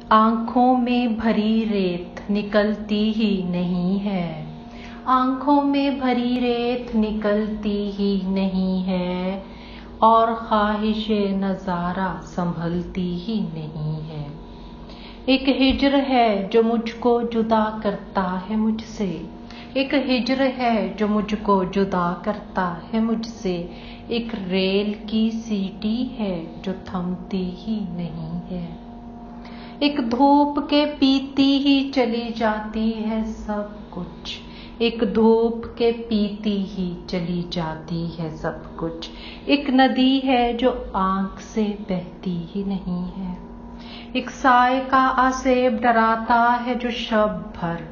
आँखों में भरी रेत निकलती ही नहीं है, आँखों में भरी रेत निकलती ही नहीं है, और ख्वाहिशे नज़ारा संभलती ही नहीं है। एक हिज्र है जो मुझको जुदा करता है मुझसे, एक हिज्र है जो मुझको जुदा करता है मुझसे। एक रेल की सीटी है जो थमती ही नहीं है, एक धूप के पीती ही चली जाती है सब कुछ, एक धूप के पीती ही चली जाती है सब कुछ। एक नदी है जो आँख से बहती ही नहीं है, एक साए का आसेब डराता है जो शब भर,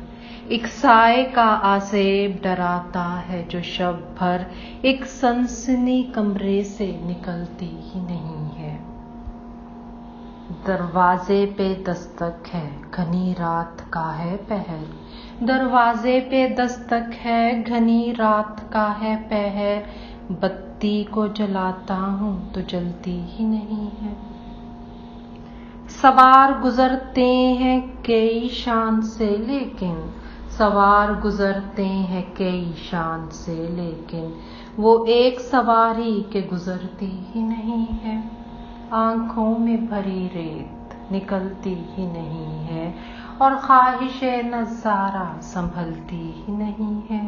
एक साए का आसेब डराता है जो शब भर। एक सनसनी कमरे से निकलती ही नहीं है। दरवाजे पे दस्तक है घनी रात का है पहर, दरवाजे पे दस्तक है घनी रात का है पहर। बत्ती को जलाता हूँ तो जलती ही नहीं है। सवार गुजरते हैं कई शान से लेकिन, सवार गुजरते हैं कई शान से लेकिन, वो एक सवारी के गुजरती ही नहीं है। आँखों में भरी रेत निकलती ही नहीं है, और ख्वाहिशे नज़ारा संभलती ही नहीं है।